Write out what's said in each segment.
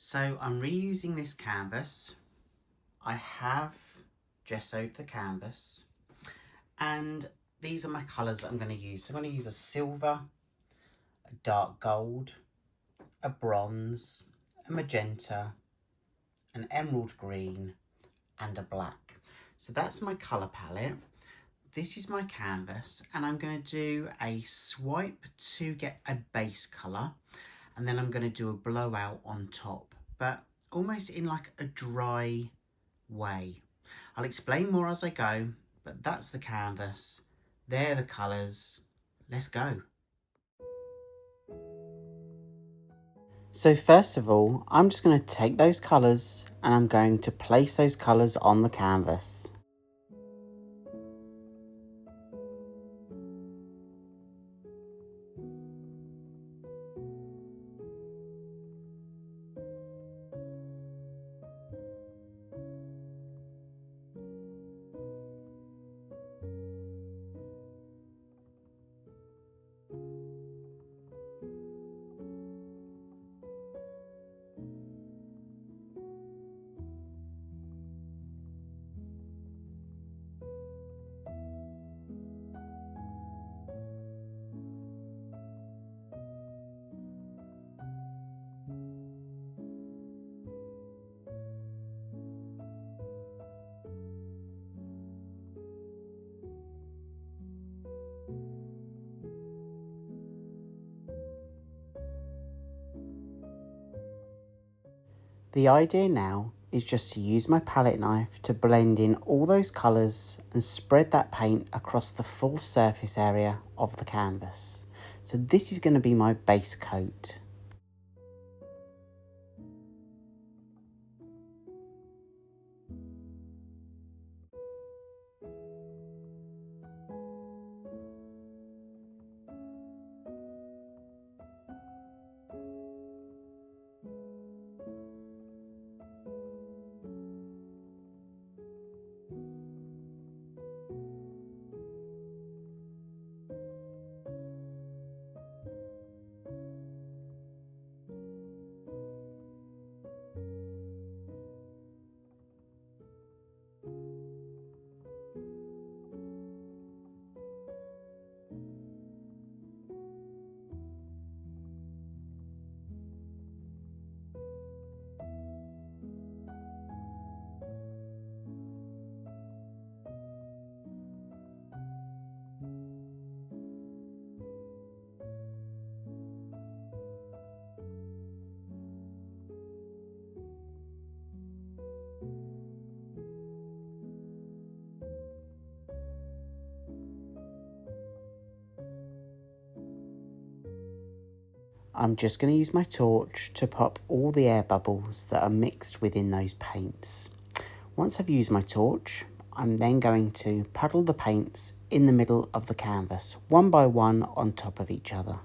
So I'm reusing this canvas. I have gessoed the canvas and these are my colours that I'm going to use. So I'm going to use a silver, a dark gold, a bronze, a magenta, an emerald green and a black. So that's my colour palette. This is my canvas and I'm going to do a swipe to get a base colour and then I'm going to do a blowout on top, but almost in like a dry way. I'll explain more as I go, but that's the canvas. They're the colours. Let's go. So first of all, I'm just going to take those colours and I'm going to place those colours on the canvas. The idea now is just to use my palette knife to blend in all those colours and spread that paint across the full surface area of the canvas. So this is going to be my base coat. I'm just going to use my torch to pop all the air bubbles that are mixed within those paints. Once I've used my torch, I'm then going to puddle the paints in the middle of the canvas, one by one on top of each other.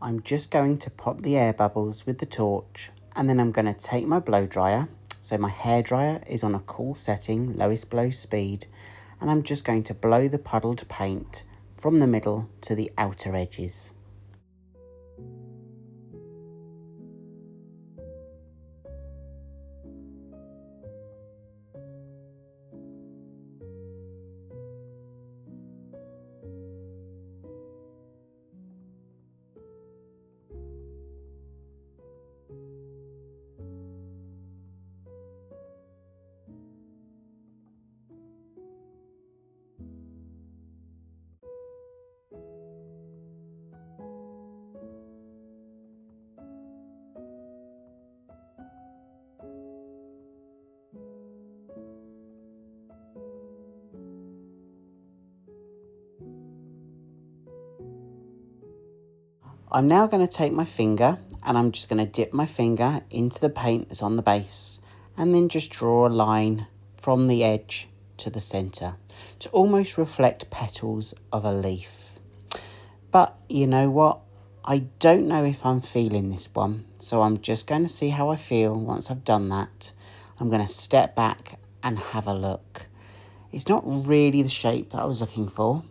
I'm just going to pop the air bubbles with the torch and then I'm going to take my blow dryer. So my hair dryer is on a cool setting, lowest blow speed, and I'm just going to blow the puddled paint from the middle to the outer edges. I'm now going to take my finger and I'm just going to dip my finger into the paint that's on the base and then just draw a line from the edge to the centre to almost reflect petals of a leaf. But you know what? I don't know if I'm feeling this one, so I'm just going to see how I feel once I've done that. I'm going to step back and have a look. It's not really the shape that I was looking for,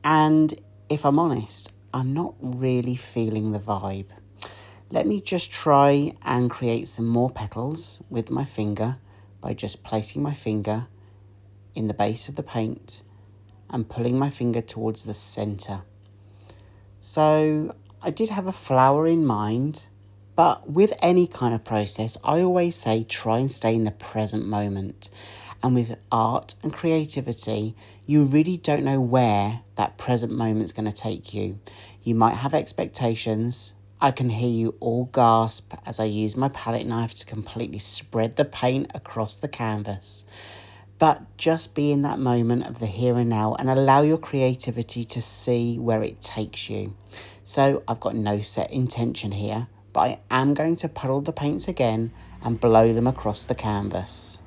and if I'm honest, I'm not really feeling the vibe. Let me just try and create some more petals with my finger by just placing my finger in the base of the paint and pulling my finger towards the centre. So I did have a flower in mind, but with any kind of process, I always say try and stay in the present moment. And with art and creativity, you really don't know where that present moment's going to take you. You might have expectations. I can hear you all gasp as I use my palette knife to completely spread the paint across the canvas. But just be in that moment of the here and now and allow your creativity to see where it takes you. So I've got no set intention here, but I am going to puddle the paints again and blow them across the canvas.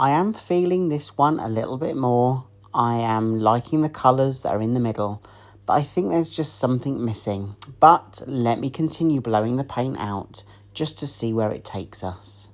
I am feeling this one a little bit more. I am liking the colours that are in the middle, but I think there's just something missing. But let me continue blowing the paint out just to see where it takes us.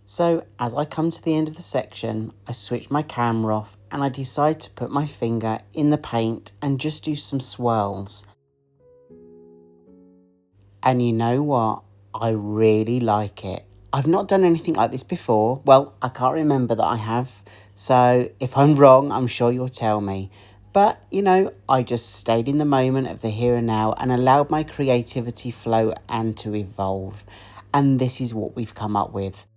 So as I come to the end of the section, I switch my camera off and I decide to put my finger in the paint and just do some swirls. And you know what? I really like it. I've not done anything like this before. Well, I can't remember that I have. So if I'm wrong, I'm sure you'll tell me. But, you know, I just stayed in the moment of the here and now and allowed my creativity flow and to evolve. And this is what we've come up with.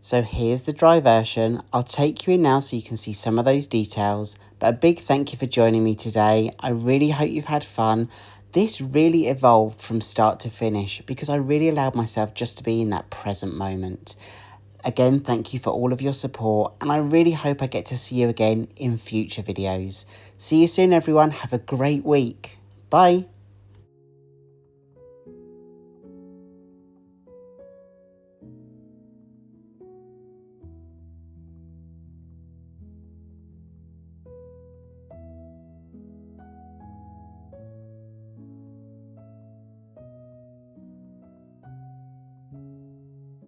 So here's the dry version. I'll take you in now so you can see some of those details. But a big thank you for joining me today. I really hope you've had fun. This really evolved from start to finish because I really allowed myself just to be in that present moment. Again, thank you for all of your support, and I really hope I get to see you again in future videos. See you soon, everyone. Have a great week. Bye.